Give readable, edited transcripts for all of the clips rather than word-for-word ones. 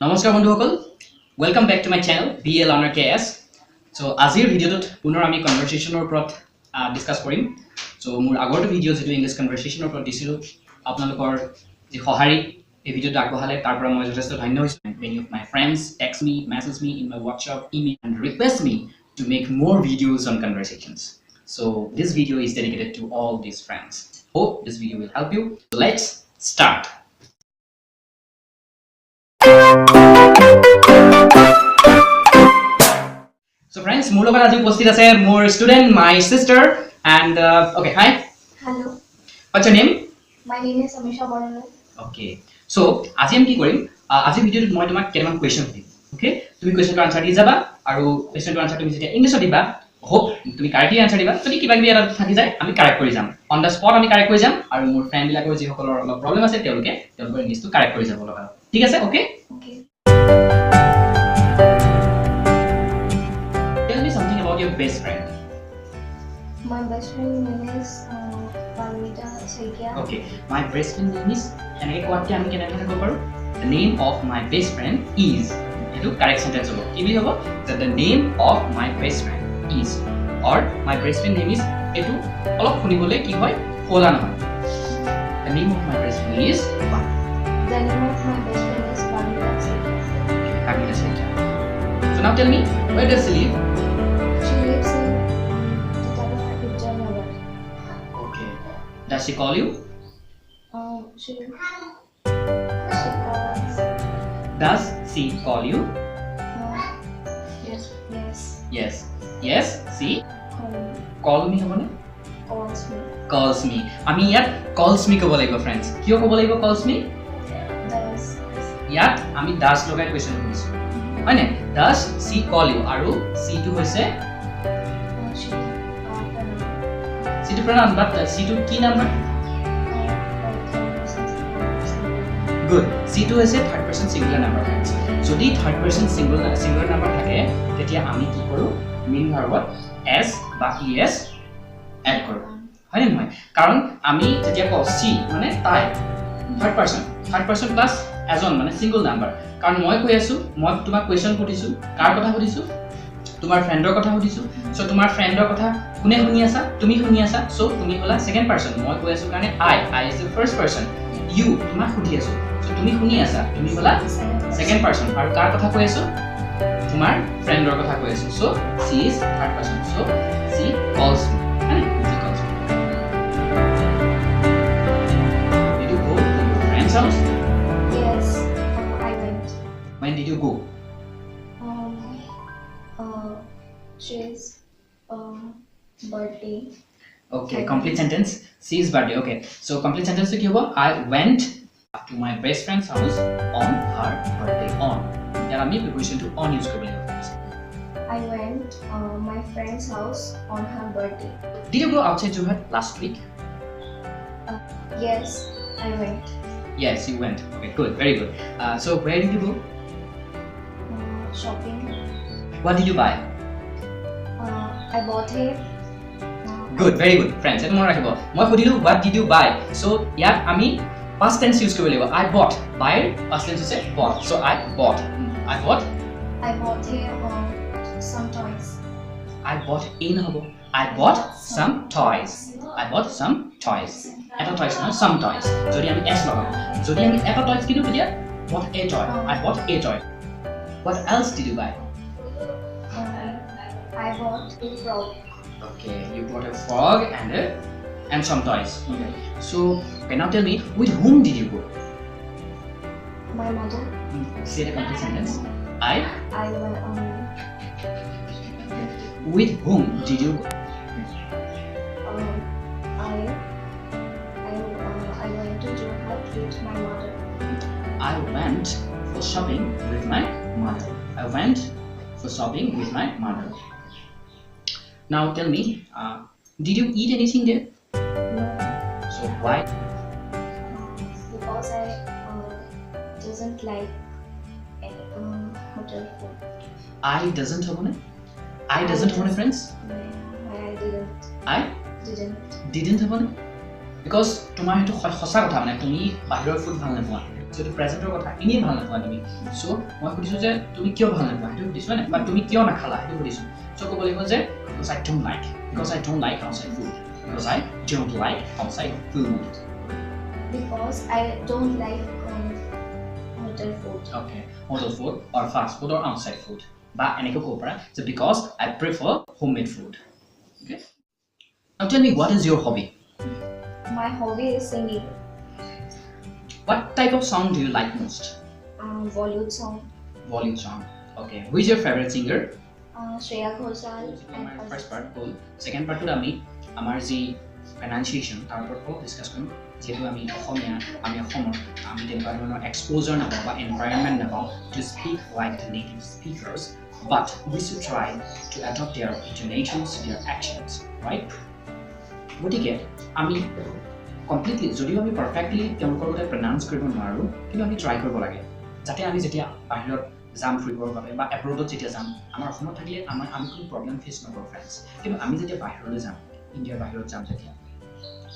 নমস্কাৰ বন্ধুসকল welcome back to my channel BL Learner KS so আজিৰ ভিডিওটোত পুনৰ আমি কনভাৰসেচনৰ ওপৰত ডিসকাস কৰিম সো মোৰ আগৰ ভিডিও যেটো ইংলিশ কনভাৰসেচনৰ ওপৰত দিছিলো আপোনালোকৰ যি সহাৰি এই ভিডিওটো আগবঢ়ালে তাৰ পৰা মই যথেষ্ট ধন্য হৈছো many of my friends text me message me in my WhatsApp email and request me to make more videos on conversations so this video is dedicated to all these friends hope this video will help you so let's start So friends, মোৰ লগত আজি উপস্থিত আছে মোৰ student, my sister, and okay, hi. Hello. What's your name? My name is Amisha Borano. Okay. So আজি আমি কি কৰিম? আজি ভিডিওত মই তোমাক কেইটামান কোৱেশ্চন দিম। Okay? তুমি কোৱেশ্চনটো আনসাৰ দি যাবা আৰু কোৱেশ্চনটো আনসাৰ তুমি যেতিয়া ইংলিশত দিবা, হোপ তুমি কাৰেক্টলি আনসাৰ দিবা। যদি কিবা কিবি এটা থাকি যায়, আমি কাৰেক্ট কৰি যাম। অন দা স্পট আমি কাৰেক্ট কৰি যাম আৰু মোৰ ফ্ৰেণ্ড বিলাকৰ যি সকলৰ অলপ প্ৰবলেম আছে তেওঁলোকৰ ইংলিশটো কাৰেক্ট কৰি যাব লগা। ঠিক আছে? Okay? Okay. Your best friend. My best friend name is Palmita Saikia. Okay, my best friend name is. And I what can go for? The name of my best friend is. You do correct sentence over. If you have that the name of my best friend is, or my best friend name is. Etu all of funny bole ki hoy hola na. The name of my best friend is. The name of my best friend is Palmita Saikia. Okay, Palmita Saikia. So now tell me, where does she live? She lives in Untitled. Okay. Does she call you? She calls. Does she call you? Yes. Yes. Yes. She call me habone? Calls me. Calls me. Ami yat calls me kobo laibo friends. Kyo kobo laibo calls me? Does. Yat ami does logai question korisu. Hoine? Does she call you? Aru she to hoise she to pronoun but she to key number? Good. C to is a third person singular number friends. So the third person singular number thake tetia ami ki koru main verbot s ba es add koru. Hoine noy? Karon ami tetia ko she mane tai third person plus as on mane single number. Karon moi koi asu moi tuma question kodisu kar kotha kodisu তোমার ফ্রেন্ডৰ কথা সুধিছো so তোমাৰ ফ্রেন্ডৰ কথা কোনে শুনি আছা তুমি শুনি আছা সো তুমি হলা সেকেন্ড পারসন মই কৈ আছো কাৰণে I is the first person you তোমাক সুধি আছো সো তুমি শুনি আছা তুমি হলা সেকেন্ড পারসন আৰু কাৰ কথা কৈ আছো তোমাৰ ফ্রেন্ডৰ কথা কৈ আছো so she is third person so she calls me and she calls me did you go to your friend's house Yes. I went. when did you go She's birthday. Okay, complete sentence. She's birthday. Okay, so complete sentence to kibo. I went to my best friend's house on her birthday. On. There are preparation to on use kobole. I went my friend's house on her birthday. Did you go outside Jorhat last week? Yes, I went. Yes, you went. Okay, good, very good. So where did you go? Shopping. What did you buy? I bought it. Good, very good. Friends, eto mon rakhibo. Moi khodilu what did you buy? So yat ami past tense use koribo lagbo. I bought. Buy past tense is bought. So I bought. I bought here some toys. I bought in hobo. I bought some toys. I bought some toys. Eta toys no some toys. Jodi ami s lagabo. Jodi ami eta toys kinu dia bought a toy. I bought a toy. What else did you buy? I bought a frog. Okay, you bought a frog and some toys. Okay. So, okay, now tell me, with whom did you go? My mother. Say the complete sentence. I went. With whom did you go? I went to Jorhat with my mother. I went for shopping with my mother. I went for shopping with my mother. Now tell me, did you eat anything there? No. So why? Because I doesn't like hotel food. I doesn't have one. I doesn't have one friends. I didn't. I Didn't. Didn't have one. Because tomorrow to hosa kotha mane tumi bahirar food bhal napoa. So the present or কথা ইনি ভাল নাপা তুমি so মই খুদিছো যে তুমি কিয় ভাল নাপা হেতু খুদিছো না বা তুমি কিয় না খালা হেতু খুদিছো so কব লাগিব যে because I don't like outside food because I don't like outside food Because I don't like hotel food. Okay, hotel food or fast food or outside food ba eneko ko para so because I prefer homemade food okay now tell me what is your hobby My hobby is singing. What type of song do you like most Bollywood song. Bollywood song okay who is your favorite singer Shreya Ghoshal and my first part cool second part to ami amar ji pronunciation tar upor discuss korim যেহেতু আমি অসমীয়া আমি অসমৰ আমি তেনেকুৱা ধৰণৰ exposure নাপাওঁ বা environment নাপাওঁ to speak like the native speakers but we should try to adopt their intonations their actions right গতিকে আমি কমপ্লিটলি যদিও আমি পাৰফেক্টলি তেওঁলোকৰ কথা প্ৰনাউন্স কৰিব নোৱাৰো কিন্তু আমি ট্ৰাই কৰিব লাগে যাতে আমি যেতিয়া বাহিৰত যাম ফুৰিবৰ বাবে বা এব্ৰডত যেতিয়া যাম আমাৰ অসমত থাকিলে আমি কোনো প্ৰব্লেম ফেচ নকৰোঁ ফ্ৰেণ্ডছ কিন্তু আমি যেতিয়া বাহিৰলৈ যাম ইণ্ডিয়াৰ বাহিৰত যাম যেতিয়া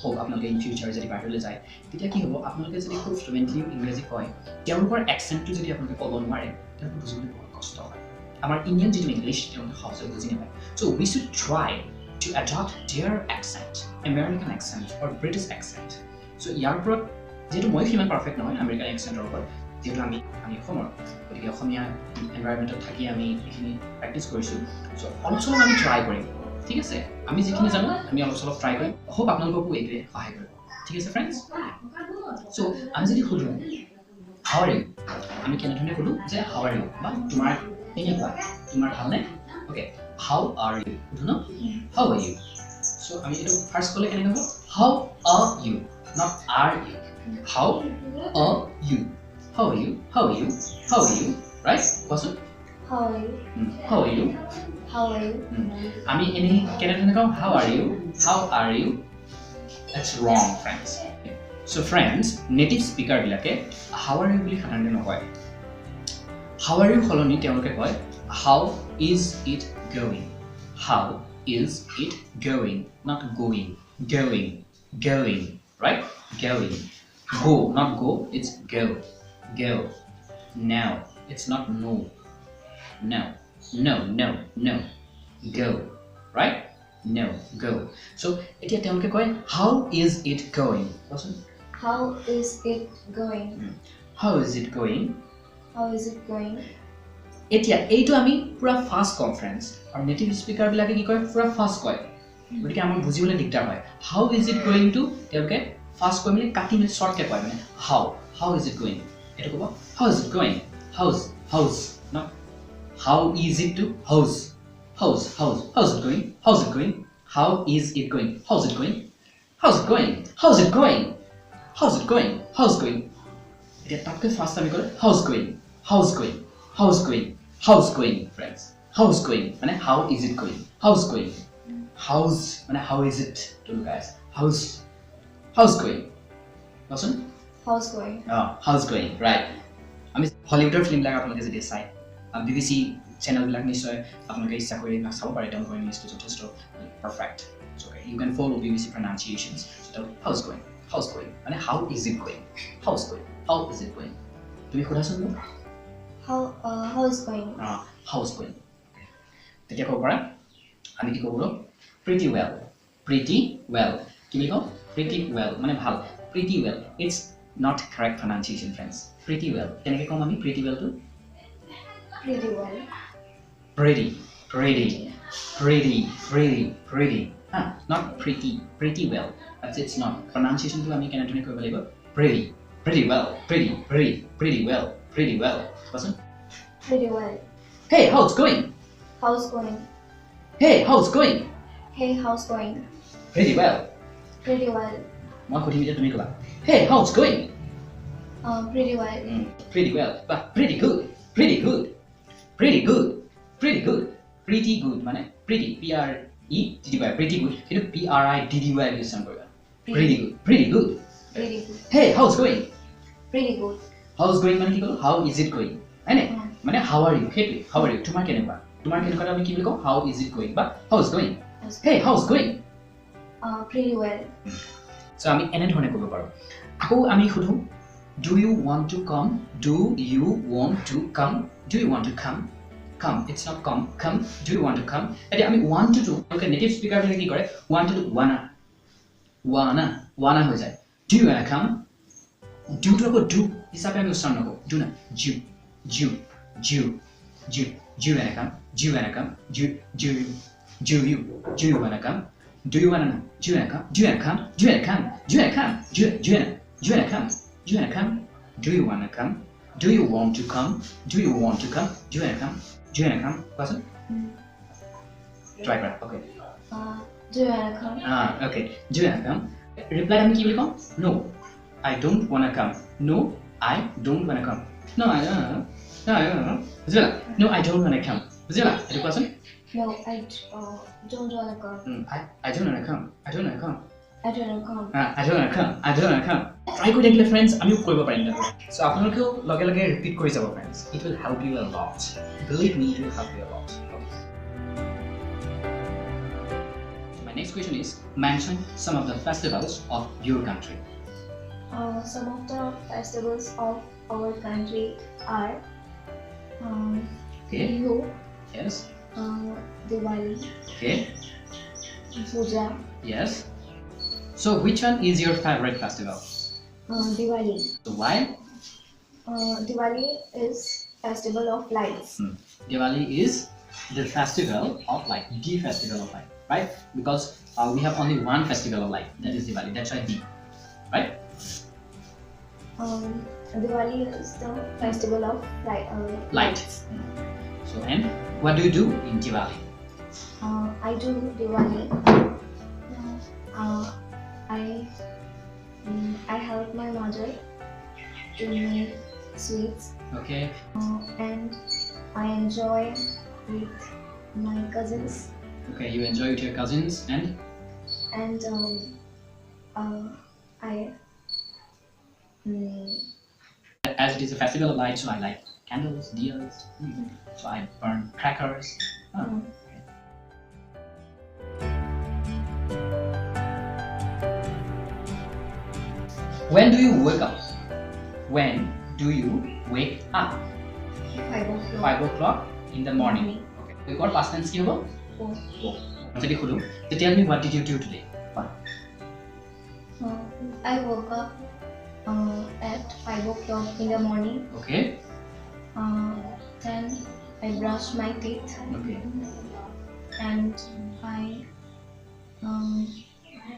hope আপোনালোকে ইন ফিউচাৰ যদি বাহিৰলৈ যায় তেতিয়া কি হ'ব আপোনালোকে যদি খুব ফ্লুৱেণ্টলি ইংৰাজী কয় তেওঁলোকৰ এক্সেণ্টটো যদি আপোনালোকে ক'ব নোৱাৰে তেওঁলোকে বুজিবলৈ বহুত কষ্ট হয় আমাৰ ইণ্ডিয়ান যিটো ইংলিছ তেওঁলোকে সহজে বুজি নাপায় চ' we should try to adopt their accent American accent or British accent চ' ইয়াৰ ওপৰত যিহেতু মই সিমান পাৰফেক্ট নহয় আমেৰিকান এক্সেণ্টৰ ওপৰত যিহেতু আমি অসমৰ গতিকে অসমীয়া এনভাইৰনমেণ্টত থাকি আমি এইখিনি প্ৰেক্টিছ কৰিছোঁ চ' অলপ চলপ আমি ট্ৰাই কৰিম ঠিক আছে আমি যিখিনি জানো আমি অলপ চলপ ট্ৰাই কৰিম হোপ আপোনালোককো এইটোৱে সহায় কৰিব ঠিক আছে ফ্ৰেণ্ডছ চ' আমি যদি সুধো হাউ আৰ ইউ আমি কেনেধৰণে সুধো যে হাউ আৰ ইউ বা তোমাৰ কেনেকুৱা তোমাৰ ভালনে অ'কে হাউ আৰ ইউ সুধো ন হাউ আৰ ইউ চ' আমি এইটো ফাৰ্ষ্ট ক'লে কেনেকৈ হ'ব how are you not are you how are you how are you how are you how are you right কোৱাচোন How are you? How are you? How are you? আমি এনে কেনেধৰণে কম how are you? How are you? That's wrong, friends. So friends, native speaker বিলাকে how are you বুলি সাধাৰণতে নকয় how are you সলনি তেওঁলোকে কয় how is it going? How is it going? Not going. Going. Right? Going. Go, not go, it's go. Go. Now. It's not no. No. Go. Right? No. Go. So, এতিয়া তেওঁলোকে কয় how is it going? How is it going? How is it going? How is it going? এতিয়া এইটো আমি পুৰা fast কম friends আৰু native speaker বিলাকে কি কয় পুৰা ফাষ্ট কয় গতিকে আমাৰ বুজিবলৈ দিগদাৰ হয় how is it going to তেওঁলোকে ফাষ্ট কৈ মানে কাটি মেলি শ্বৰ্টকে কয় মানে how is it going এইটো ক'ব how is it going how's not how is it to how's it going how is it going এতিয়া তাতকৈ ফাষ্ট আমি ক'লে how's going friends how's going মানে how is it going how's মানে how is it to you guys how's going listen how's going right আমি হলিউডৰ film বিলাক আপোনালোকে যদি চাই BBC চেনেল বিলাক নিশ্চয় আপোনালোকে ইচ্ছা কৰি চাব পাৰে তেওঁলোকৰ ইংলিছটো যথেষ্ট perfect so okay you can follow BBC pronunciations so how's going মানে how is it going তুমি সোধাচোন মোক How's going? How's going? তেতিয়া ক'ব পাৰা আমি কি ক'ব pretty well কি বুলি কওঁ pretty well মানে ভাল pretty well it's not correct pronunciation friends pretty well কেনেকৈ ক'ম আমি pretty well to Pretty well. pretty not pretty well but it's not pronunciation টো আমি কেনেধৰণে কৰিব লাগিব pretty well listen Pretty well. hey how's going How's going? hey how's going Pretty well. মই সুধিম এতিয়া তুমি ক'বা hey how's going Pretty well. Pretty well but pretty good pretty good মানে pretty p r e t d y pretty good কিন্তু p r i d d y listen কৰিবা pretty good hey how's going Pretty good. how's going মানে কি ক'লো how is it going হয়নে মানে how are you হেতু how are you তোমাৰ কেনেকুৱা আমি কি বুলি কওঁ how is it going বা how's going hey how's going Pretty well. so আমি এনে ধৰণে ক'ব পাৰো আকৌ আমি সুধো Do you want to come? Do you want to come? Do you want to come? Come. It's not come. Come. Do you want to come? Edia ami want to do. Okay, native speaker bile ki kore? Want to do wanna. Wanna ho jay. Do you wanna come? Do to ko do. Hisabe ami usar nako. Do na. Do you wanna come? Do you wanna come? Do you wanna come? Do you wanna come? Do you wanna come? Do you wanna come? Do you wanna come? Do you wanna come? Do you wanna come? Do you wanna come? Do you wanna come? Do you want to come? Do you want to come? Do you wanna come? Do you wanna come? Question? Try it. Okay. Do you wanna come? Okay. Do you wanna come? Reply আমি কি বলি No, I don't wanna come. No, I don't wanna come. No, I don't wanna. No, I don't wanna. বুঝলা? No, I don't wanna come. বুঝলা? এটা question? No, I don't wanna come. I don't wanna come. I don't wanna come. I don't wanna come. I don't wanna come. I don't wanna come. Try কৰি থাকিলে friends আমিও কৰিব পাৰিম না। So আপোনালোকেও লগে লগে ৰিপিট কৰি যাব friends. It will help you a lot. Believe me, it will help you a lot. My next question is mention some of the festivals of your country. Some of the festivals of our country are Okay. Bihu, Yes. Diwali, Okay. Puja, Yes. So which one is your favorite festival? Diwali. So why? Diwali is festival of lights. Diwali is the festival of light, the festival of light, right? Because we have only one festival of light, that is Diwali. That's why the, right? Diwali is the festival of Light. So and what do you do in Diwali? I do Diwali. I help my mother to make sweets. Okay. And I enjoy with my cousins. Okay, you enjoy with your cousins and as it is a festival of light, so I like candles, diyas. So I burn crackers. When do you wake up? When do you wake up? 5 o'clock. 5 o'clock in the morning. Okay. We got past tense here. So tell me, what did you do today? I woke up at 5 o'clock in the morning. Okay. Then I brushed my teeth. Okay. And I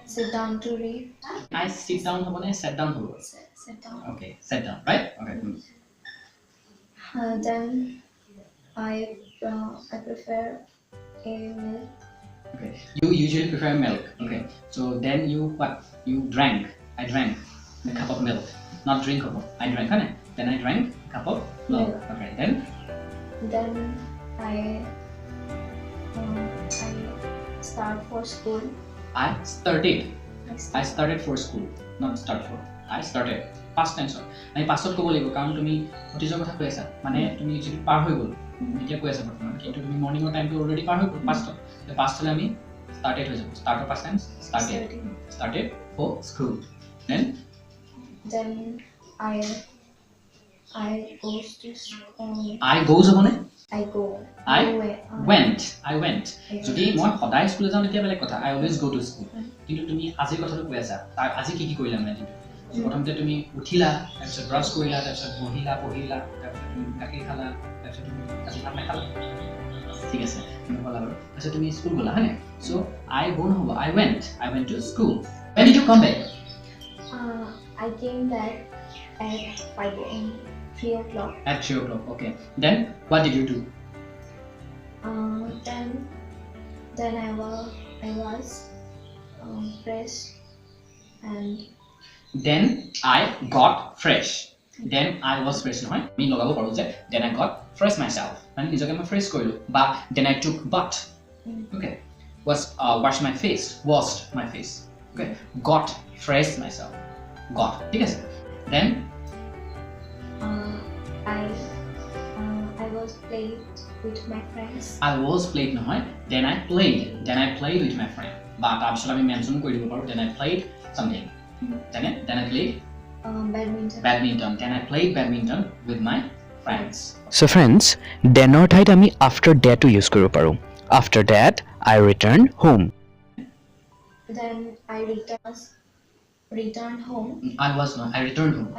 sit down to read. I sit down. Sit down. Sit down. Okay. Sit down. Right. Okay. Then I prefer a milk. Okay. You usually prefer milk. Okay. So then you what? You drank. I drank a cup of milk. Not drink of. I drank. Then I drank a cup of milk. Okay. Then I start for school. I started for school. Not start for. I started. Past tense. I past ত ক'ব লাগিব কাৰণ তুমি অতীজৰ কথা কৈ আছা মানে তুমি যদি পাৰ হৈ গ'ল এতিয়া কৈ আছা বৰ্তমান কিন্তু তুমি মৰ্নিংৰ টাইমটো অলৰেডি পাৰ হৈ গ'ল পাষ্টত তে পাষ্ট হলে আমি started হৈ যাব start of past tense started for school then I goes to school. I goes হ'বনে I went যদি মই সদায় স্কুলে যাওঁ তেতিয়া বেলেগ কথা I always go to school কিন্তু তুমি আজি কথাটো কৈ আছা আজি কি কি কৰিলা মানে প্ৰথমতে তুমি উঠিলা তাৰপিছত ব্ৰাছ কৰিলা তাৰপিছত বহিলা পঢ়িলা তাৰপিছত তুমি গাখীৰ খালা তাৰপিছত তুমি আজি ভাত নাখালা ঠিক আছে তুমি ক'লা বাৰু তাৰপিছত তুমি স্কুল গ'লা হয়নে so I go নহ'ব I went to school when did you come back I came back at 3 o'clock. At 3 o'clock, okay. Then what did you do? Then I was fresh and then I got fresh. Then I was fresh নহয় আমি লগাব পাৰো যে then I got fresh myself মানে নিজকে মই fresh কৰিলো বা then I took bath okay washed my face okay got fresh myself got ঠিক আছে then I was played with my friends. I was played নহয় then I played with my friend বা তাৰপিছত আমি মেনশ্যন কৰি দিব পাৰো then I played something then I played Badminton. Badminton. Then I played badminton with my friends. So friends, thenৰ ঠাইত আমি after that to use কৰিব পাৰোঁ. After that, I returned home. Then I returned home. I returned home.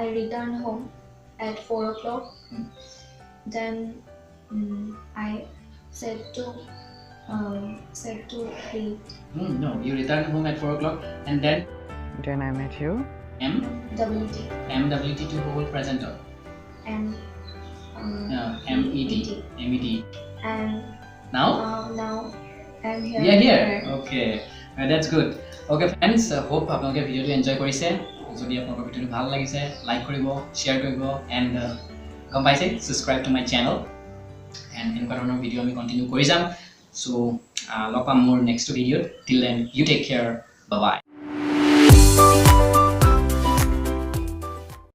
I returned home at 4 o'clock. Then I said to read. No, you returned home at 4 o'clock and then Then I met you. MWT. MWT to whole present of. And MET. And Now now I'm here. we are here. Okay, that's good. Okay friends, hope আপোনালোকে ভিডিঅ'টো enjoy কৰিছে. যদি আপোনালোকৰ ভিডিঅ'টো ভাল লাগিছে, like কৰিব, share কৰিব এণ্ড গম পাইছে subscribe to my channel. And এনেকুৱা ধৰণৰ ভিডিঅ' আমি কণ্টিনিউ কৰি যাম. So লগ পাম মোৰ নেক্সট ভিডিঅ'ত. Till then, you take care. Bye bye.